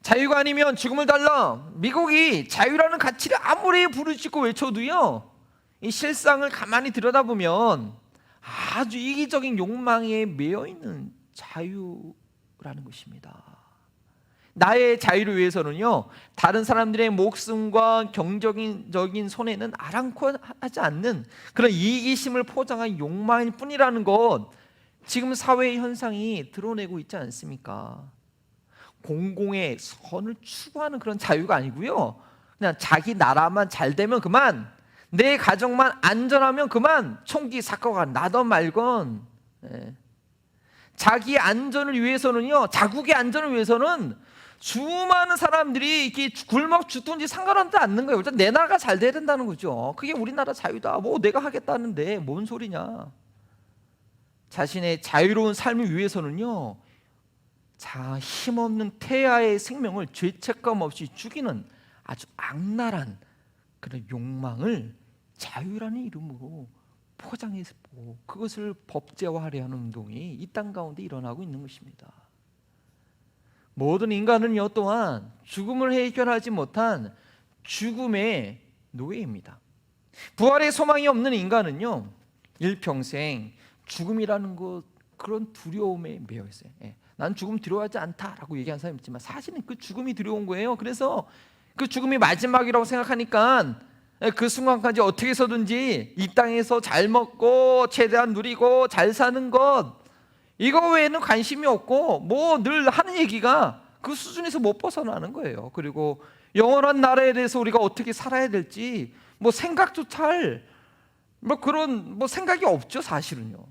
자유가 아니면 죽음을 달라. 미국이 자유라는 가치를 아무리 부르짖고 외쳐도요, 이 실상을 가만히 들여다보면 아주 이기적인 욕망에 매여 있는 자유라는 것입니다. 나의 자유를 위해서는요, 다른 사람들의 목숨과 경제적인 손해는 아랑코 하지 않는 그런 이기심을 포장한 욕망일 뿐이라는 것, 지금 사회의 현상이 드러내고 있지 않습니까? 공공의 선을 추구하는 그런 자유가 아니고요, 그냥 자기 나라만 잘 되면 그만, 내 가정만 안전하면 그만, 총기 사건가 나던 말건, 자기 안전을 위해서는요, 자국의 안전을 위해서는 수많은 사람들이 이렇게 굶어 죽든지 상관하지 않는 거예요. 일단 내 나라가 잘 돼야 된다는 거죠. 그게 우리나라 자유다. 뭐 내가 하겠다는데 뭔 소리냐. 자신의 자유로운 삶을 위해서는요, 자, 힘없는 태아의 생명을 죄책감 없이 죽이는 아주 악랄한 그런 욕망을 자유라는 이름으로 포장해서 그것을 법제화하려 하는 운동이 이 땅 가운데 일어나고 있는 것입니다. 모든 인간은요, 또한 죽음을 해결하지 못한 죽음의 노예입니다. 부활의 소망이 없는 인간은요, 일평생 죽음이라는 것, 그런 두려움에 매여 있어요. 난 죽음 두려워하지 않다라고 얘기한 사람이 있지만 사실은 그 죽음이 두려운 거예요. 그래서 그 죽음이 마지막이라고 생각하니까 그 순간까지 어떻게 해서든지 이 땅에서 잘 먹고 최대한 누리고 잘 사는 것, 이거 외에는 관심이 없고 뭐 늘 하는 얘기가 그 수준에서 못 벗어나는 거예요. 그리고 영원한 나라에 대해서 우리가 어떻게 살아야 될지 뭐 생각조차 할 뭐 그런 뭐 생각이 없죠, 사실은요.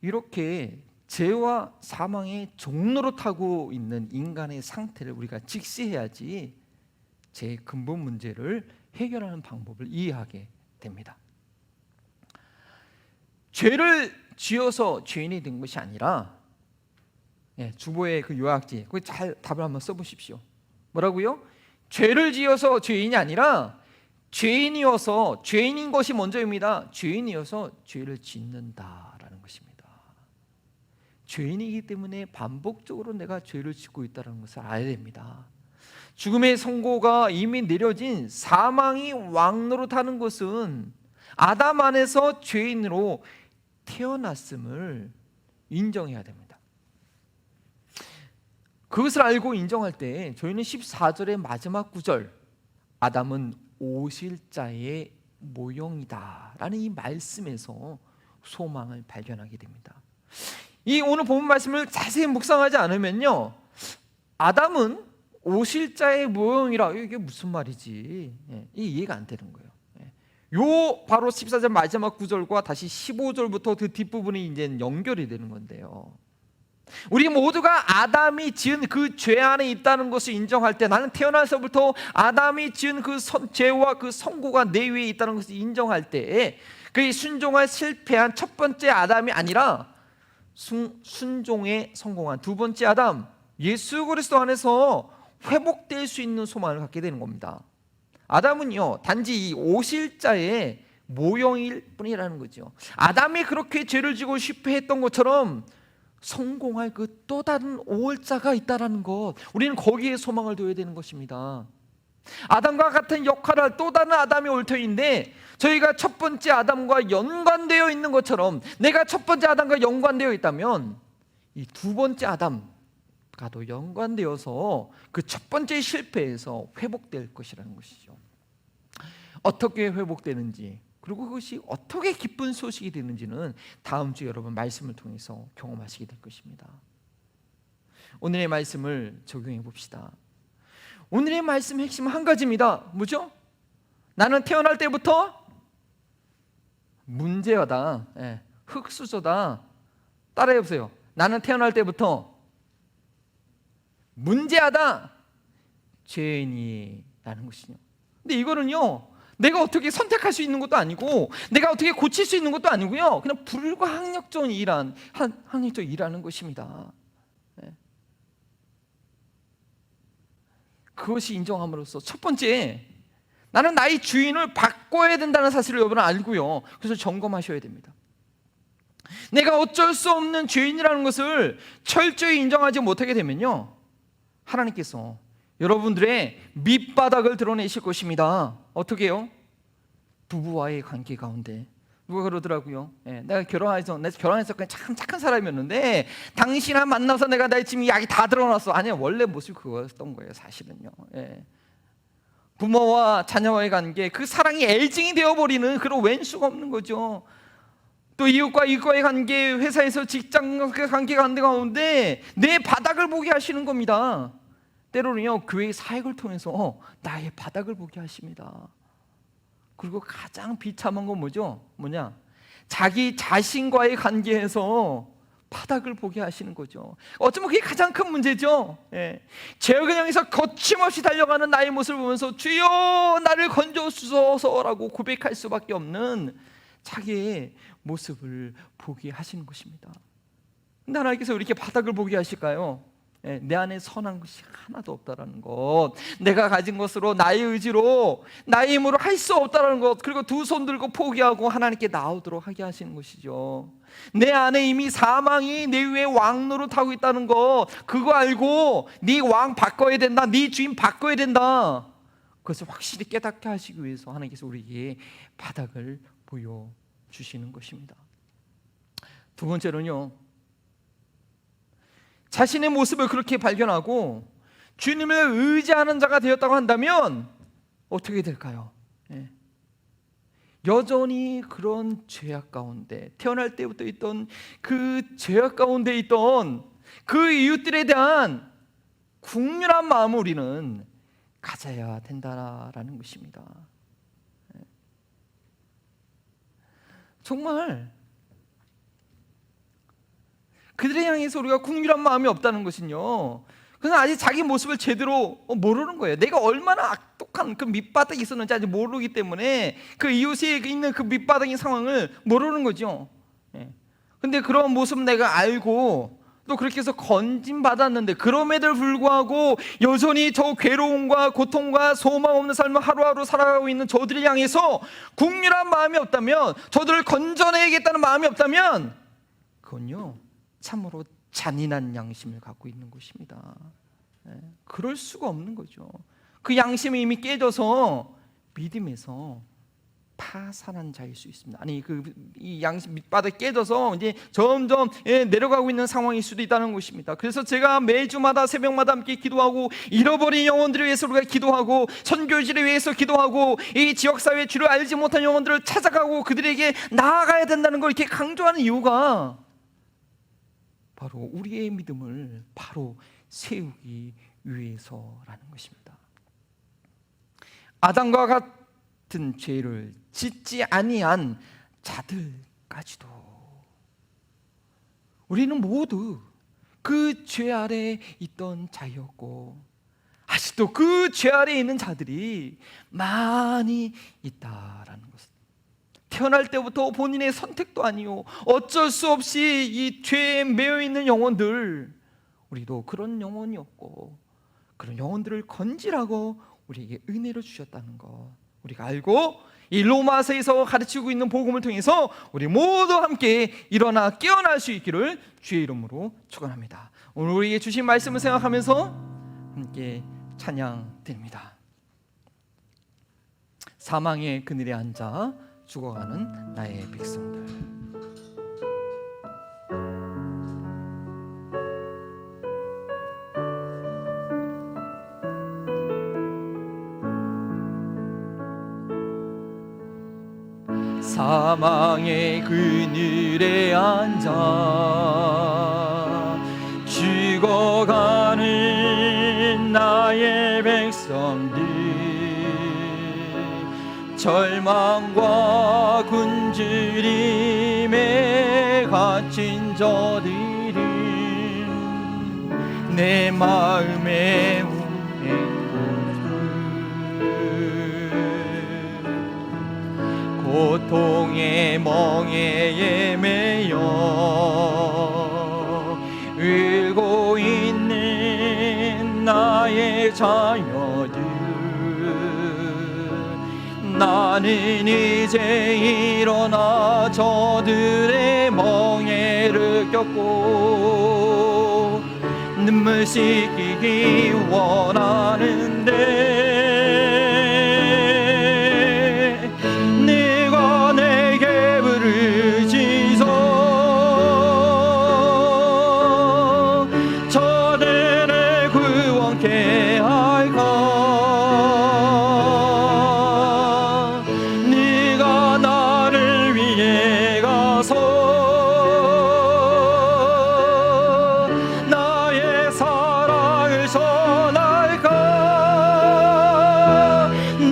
이렇게 죄와 사망의 종로로 타고 있는 인간의 상태를 우리가 직시해야지 제 근본 문제를 해결하는 방법을 이해하게 됩니다. 죄를 지어서 죄인이 된 것이 아니라, 주보의 그 요약지, 그 잘 답을 한번 써보십시오. 뭐라고요? 죄를 지어서 죄인이 아니라 죄인이어서, 죄인인 것이 먼저입니다. 죄인이어서 죄를 짓는다라는 것입니다. 죄인이기 때문에 반복적으로 내가 죄를 짓고 있다는 것을 알아야 됩니다. 죽음의 선고가 이미 내려진 사망이 왕노릇하는 것은 아담 안에서 죄인으로 태어났음을 인정해야 됩니다. 그것을 알고 인정할 때 저희는 14절의 마지막 구절, 아담은 오실자의 모형이다 라는 이 말씀에서 소망을 발견하게 됩니다. 이 오늘 본문 말씀을 자세히 묵상하지 않으면요, 아담은 오실자의 모형이라, 이게 무슨 말이지? 이해가 안 되는 거예요. 요 바로 14절 마지막 구절과 다시 15절부터 그 뒷부분이 이제 연결이 되는 건데요, 우리 모두가 아담이 지은 그 죄 안에 있다는 것을 인정할 때, 나는 태어나서부터 아담이 지은 그 죄와 그 선고가 내 위에 있다는 것을 인정할 때, 그 순종을 실패한 첫 번째 아담이 아니라 순종에 성공한 두 번째 아담, 예수 그리스도 안에서 회복될 수 있는 소망을 갖게 되는 겁니다. 아담은요, 단지 이 오실자의 모형일 뿐이라는 거죠. 아담이 그렇게 죄를 지고 실패했던 것처럼 성공할 그 또 다른 오월자가 있다라는 것, 우리는 거기에 소망을 둬야 되는 것입니다. 아담과 같은 역할을 할 또 다른 아담이 올 터인데, 저희가 첫 번째 아담과 연관되어 있는 것처럼, 내가 첫 번째 아담과 연관되어 있다면 이 두 번째 아담, 가도 연관되어서 그 첫 번째 실패에서 회복될 것이라는 것이죠. 어떻게 회복되는지, 그리고 그것이 어떻게 기쁜 소식이 되는지는 다음 주 여러분 말씀을 통해서 경험하시게 될 것입니다. 오늘의 말씀을 적용해 봅시다. 오늘의 말씀 핵심은 한 가지입니다. 뭐죠? 나는 태어날 때부터 문제여다, 흙수저다. 따라해 보세요. 나는 태어날 때부터 문제하다, 죄인이라는 것이요. 근데 이거는요, 내가 어떻게 선택할 수 있는 것도 아니고 내가 어떻게 고칠 수 있는 것도 아니고요, 그냥 불가항력적인 일하는 것입니다. 그것이 인정함으로써 첫 번째, 나는 나의 주인을 바꿔야 된다는 사실을 여러분은 알고요, 그래서 점검하셔야 됩니다. 내가 어쩔 수 없는 죄인이라는 것을 철저히 인정하지 못하게 되면요, 하나님께서 여러분들의 밑바닥을 드러내실 것입니다. 어떻게 해요? 부부와의 관계 가운데 누가 그러더라고요. 내가 결혼해서 참 착한 사람이었는데 당신을 만나서 내가 나의 지금 약이 다 드러났어. 아니요, 원래 모습이 그거였던 거예요, 사실은요. 부모와 자녀와의 관계, 그 사랑이 애증이 되어버리는 그런 왼수가 없는 거죠. 또 이웃과 이웃과의 관계, 회사에서 직장 관계 가운데 내 바닥을 보게 하시는 겁니다. 때로는요, 교회의 사역을 통해서 나의 바닥을 보게 하십니다. 그리고 가장 비참한 건 뭐냐? 자기 자신과의 관계에서 바닥을 보게 하시는 거죠. 어쩌면 그게 가장 큰 문제죠. 죄악을 향해서 거침없이 달려가는 나의 모습을 보면서 주여 나를 건져주소서라고 고백할 수밖에 없는 자기의 모습을 보게 하시는 것입니다. 근데 하나님께서 왜 이렇게 바닥을 보게 하실까요? 내 안에 선한 것이 하나도 없다라는 것, 내가 가진 것으로 나의 의지로 나의 힘으로 할 수 없다라는 것, 그리고 두 손 들고 포기하고 하나님께 나오도록 하게 하시는 것이죠. 내 안에 이미 사망이 내 위에 왕 노릇하고 있다는 것, 그거 알고 네 왕 바꿔야 된다, 네 주인 바꿔야 된다, 그것을 확실히 깨닫게 하시기 위해서 하나님께서 우리에게 바닥을 보여주시는 것입니다. 두 번째로는요, 자신의 모습을 그렇게 발견하고 주님을 의지하는 자가 되었다고 한다면 어떻게 될까요? 여전히 그런 죄악 가운데, 태어날 때부터 있던 그 죄악 가운데 있던 그 이웃들에 대한 국률한 마음을 우리는 가져야 된다라는 것입니다. 정말 그들에 향해서 우리가 국률한 마음이 없다는 것은요, 그는 아직 자기 모습을 제대로 모르는 거예요. 내가 얼마나 악독한 그 밑바닥이 있었는지 아직 모르기 때문에 그 이웃에 있는 그 밑바닥인 상황을 모르는 거죠. 근데 그런 모습 내가 알고 또 그렇게 해서 건진받았는데 그럼에도 불구하고 여전히 저 괴로움과 고통과 소망 없는 삶을 하루하루 살아가고 있는 저들을 향해서 국률한 마음이 없다면, 저들을 건져내야겠다는 마음이 없다면, 그건요 참으로 잔인한 양심을 갖고 있는 것입니다. 그럴 수가 없는 거죠. 그 양심이 이미 깨져서 믿음에서 파산한 자일 수 있습니다. 아니, 이 양심 밑바닥 깨져서 이제 점점 내려가고 있는 상황일 수도 있다는 것입니다. 그래서 제가 매주마다 새벽마다 함께 기도하고, 잃어버린 영혼들을 위해서 우리가 기도하고, 선교지를 위해서 기도하고, 이 지역사회의 주를 알지 못한 영혼들을 찾아가고 그들에게 나아가야 된다는 걸 이렇게 강조하는 이유가 바로 우리의 믿음을 바로 세우기 위해서라는 것입니다. 아담과 같은 죄를 짓지 아니한 자들까지도 우리는 모두 그 죄 아래에 있던 자였고, 아직도 그 죄 아래에 있는 자들이 많이 있다라는 것입니다. 태어날 때부터 본인의 선택도 아니요, 어쩔 수 없이 이 죄에 매여 있는 영혼들, 우리도 그런 영혼이었고 그런 영혼들을 건지라고 우리에게 은혜를 주셨다는 것 우리가 알고, 이 로마서에서 가르치고 있는 복음을 통해서 우리 모두 함께 일어나 깨어날 수 있기를 주의 이름으로 축원합니다. 오늘 우리에게 주신 말씀을 생각하면서 함께 찬양드립니다. 사망의 그늘에 앉아 죽어가는 나의 백성들. 사망의 그늘에 앉아 죽어가는 나의 백성들, 절망과 굶주림에 갇힌 저들은 내 마음에 고통의 멍에에 매여 울고 있는 나의 자녀들, 나는 이제 일어나 저들의 멍에를 겪고 눈물 씻기기 원하는데, 네가 내게 부르짖어 저들을 구원케 할까. 네가 나를 위해 가서 나의 사랑을 전할까.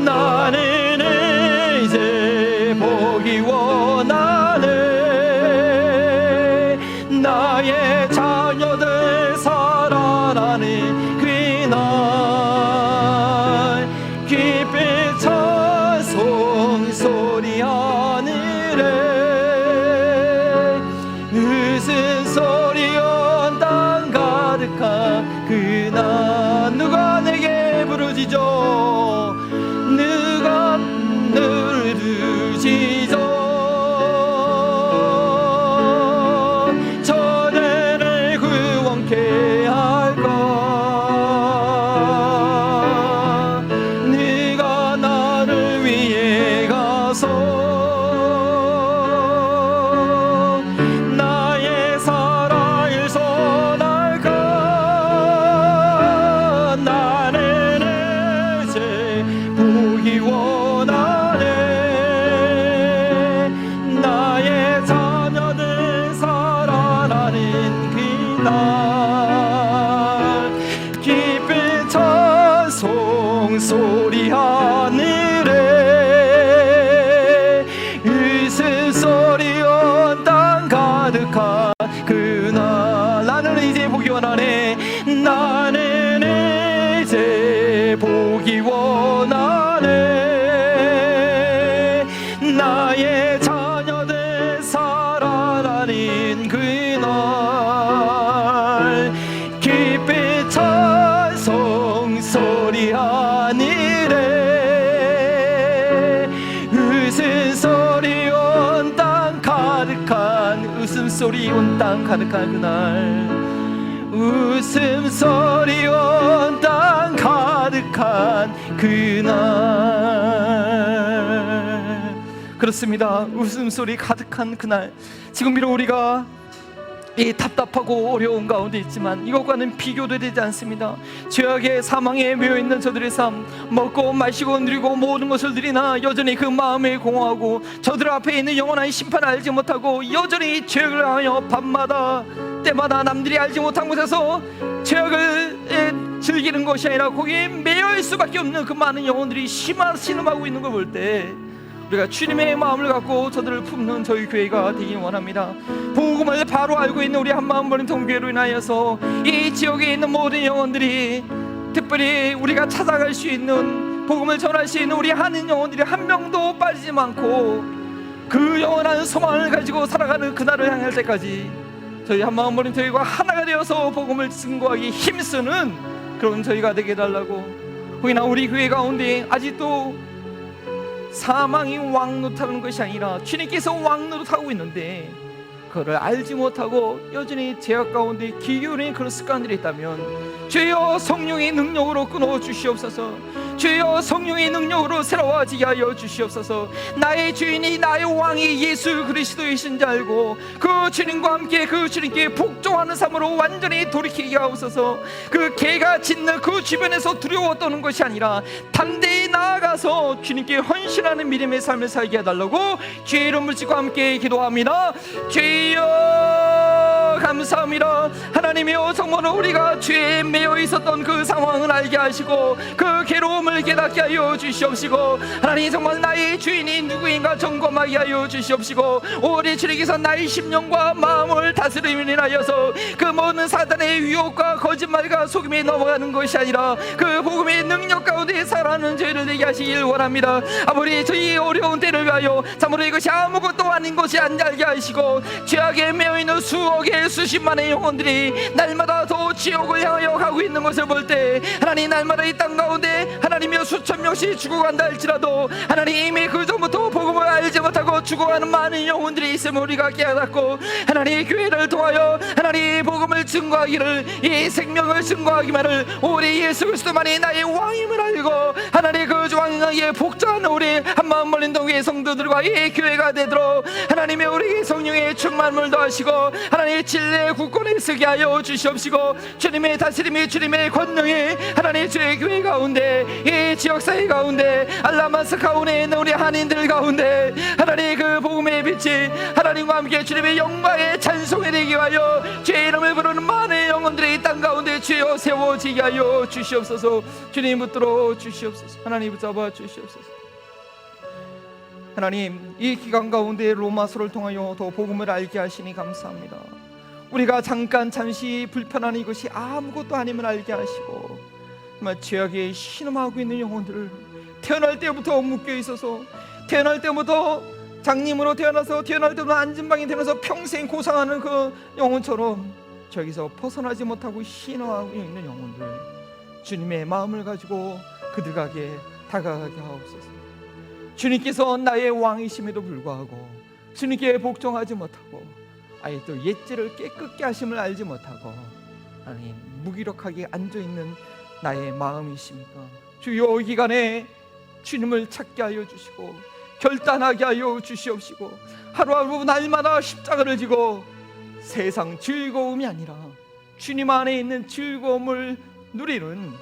나는 이제 보기 원하네. 나의 자녀들 살아나는 그날, 깊은 찬송 소리 하늘에 웃음소리 온 땅 가득한 그날, 누가 내게 부르짖어, 누가 너를 부르짖어 저들을 구원케 할까. 네가 나를 위해 가서 나의 사랑을 전할까. 나는 이제 보기 원하네. 나의 자녀들 살아나는 그날, 깊은 찬송 소리 하늘에 웃음소리 온 땅 가득한 그날, 나는 이제 보기 원하네. 나는 이제 보기 원하네. 나의 자녀들 살아나는 그날, 깊은 찬송 소리 하늘에 웃음소리 온 땅 가득한, 웃음소리 온 땅 가득한 그날, 웃음소리 온 땅 가득한 그날. 그렇습니다. 웃음소리 가득한 그날. 지금 비록 우리가 이 답답하고 어려운 가운데 있지만 이것과는 비교되지 않습니다. 죄악의 사망에 매여있는 저들의 삶, 먹고 마시고 누리고 모든 것을 누리나 여전히 그 마음에 공허하고 저들 앞에 있는 영원한 심판을 알지 못하고 여전히 죄악을 하여 밤마다 때마다 남들이 알지 못한 곳에서 죄악을 즐기는 것이 아니라 거기에 매여있을 수밖에 없는 그 많은 영혼들이 신음하고 있는 걸 볼 때 우리가 주님의 마음을 갖고 저들을 품는 저희 교회가 되기 원합니다. 복음을 바로 알고 있는 우리 한마음 버린 통교회로 인하여서 이 지역에 있는 모든 영혼들이, 특별히 우리가 찾아갈 수 있는 복음을 전할 수 있는 우리 하는 영혼들이 한 명도 빠지지 않고 그 영원한 소망을 가지고 살아가는 그날을 향할 때까지 저희 한마음 버린 교회가 하나가 되어서 복음을 증거하기 힘쓰는 그런 저희가 되게 해달라고. 혹여나 우리 교회 가운데 아직도 사망이 왕노릇하는 것이 아니라 주님께서 왕노릇하고 있는데 그 그를 알지 못하고 여전히 죄악 가운데 기울인 그런 습관들이 있다면 주여 성령의 능력으로 끊어 주시옵소서. 주여 성령의 능력으로 새로워지게 하여 주시옵소서. 나의 주인이 나의 왕이 예수 그리스도이신 줄 알고 그 주님과 함께 그 주님께 복종하는 삶으로 완전히 돌이키게 하옵소서. 그 개가 짖는 그 주변에서 두려워 떠는 것이 아니라 담대히 나아가서 주님께 헌신하는 믿음의 삶을 살게 해달라고 주의 이름 물지고 함께 기도합니다. 주여 감사합니다. 하나님이여, 정말로 우리가 죄에 매여 있었던 그 상황을 알게 하시고 그 괴로움을 깨닫게 하여 주시옵시고, 하나님 정말 나의 주인이 누구인가 점검하게 하여 주시옵시고, 우리 주님께서 나의 심령과 마음을 다스리는 인하여서 그 모든 사단의 유혹과 거짓말과 속임에 넘어가는 것이 아니라 그 복음의 능력 가운데 살아가는 저희를 되게 하시길 원합니다. 아버지, 저희 어려운 때를 위하여 참으로 이것이 아무것도 아닌 것이 안 알게 하시고 죄악에 매여있는 수억의 수십만의 영혼들이 날마다 더 지옥을 향하여 가고 있는 것을 볼 때, 하나님 날마다 이 땅 가운데 하나님이여 수천 명씩 죽어간다 할지라도 하나님이 그 전부터 복음을 알지 못하고 죽어가는 많은 영혼들이 있음을 우리가 깨닫고, 하나님의 교회를 통하여 하나님의 복음을 증거하기를, 이 생명을 증거하기만을 우리 예수 그리스도만이 나의 왕임을 알고 하나님 그 왕에게 복종하는 우리 한마음 멀린 동의 성도들과 이 교회가 되도록 하나님의 우리 성령의 충만을 더하시고 하나님의 진리의 굳건히 서게 하여 주시옵시고, 주님의 다스림이, 주님의 권능이 하나님 주의 교회 가운데, 이 지역사회 가운데, 알라마스 가운데 있는 우리 한인들 가운데 하나님 그 복음의 빛이 하나님과 함께 주님의 영광에 찬송이 되게 하여 주의 이름을 부르는 많은 영혼들이 이 땅 가운데 주여 세워지게 하여 주시옵소서. 주님 붙들어 주시옵소서. 하나님 붙잡아 주시옵소서. 하나님, 이 기간 가운데 로마서를 통하여 더 복음을 알게 하시니 감사합니다. 우리가 잠시 불편한 이것이 아무것도 아님을 알게 하시고, 정말 죄악에 신음하고 있는 영혼들을 태어날 때부터 묶여 있어서, 태어날 때부터 장님으로 태어나서 태어날 때부터 안진방에 태어나서 평생 고상하는 그 영혼처럼 저기서 벗어나지 못하고 신음하고 있는 영혼들, 주님의 마음을 가지고 그들에게 다가가게 하옵소서. 주님께서 나의 왕이심에도 불구하고 주님께 복종하지 못하고 아예 또 옛죄를 깨끗게 하심을 알지 못하고 아니 무기력하게 앉아있는 나의 마음이십니까? 주여, 이 기간에 주님을 찾게 하여 주시고 결단하게 하여 주시옵시고, 하루하루 날마다 십자가를 지고 세상 즐거움이 아니라 주님 안에 있는 즐거움을 누리는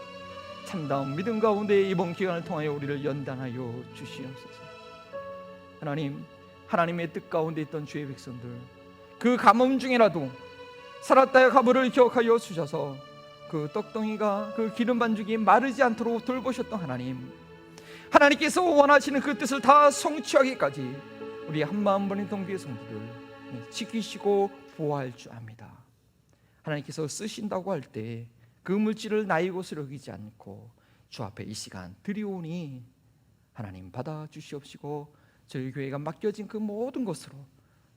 참다운 믿음 가운데 이번 기간을 통하여 우리를 연단하여 주시옵소서. 하나님, 하나님의 뜻 가운데 있던 주의 백성들, 그 가뭄 중에라도 살았다의 가부를 기억하여 주셔서 그 떡덩이가, 그 기름 반죽이 마르지 않도록 돌보셨던 하나님, 하나님께서 원하시는 그 뜻을 다 성취하기까지 우리 한마음 버린 동비의 성도들 지키시고 보호할 줄 압니다. 하나님께서 쓰신다고 할 때 그 물질을 나의 것으로 여기지 않고 주 앞에 이 시간 드리오니 하나님 받아 주시옵시고, 저희 교회가 맡겨진 그 모든 것으로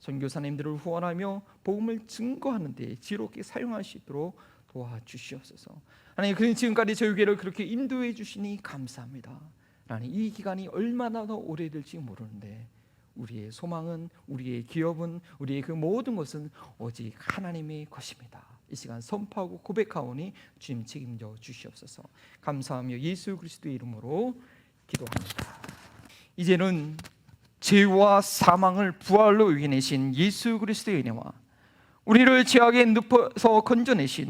선교사님들을 후원하며 복음을 증거하는 데 지롭게 사용할 수 있도록 도와주시옵소서. 하나님, 지금까지 저희 교회를 그렇게 인도해 주시니 감사합니다. 하나님, 이 기간이 얼마나 더 오래될지 모르는데 우리의 소망은, 우리의 기업은, 우리의 그 모든 것은 오직 하나님의 것입니다. 이 시간 선포하고 고백하오니 주님 책임져 주시옵소서. 감사하며 예수 그리스도의 이름으로 기도합니다. 이제는 죄와 사망을 부활로 이겨내신 예수 그리스도의 은혜와 우리를 죄악의 늪에서 건져내신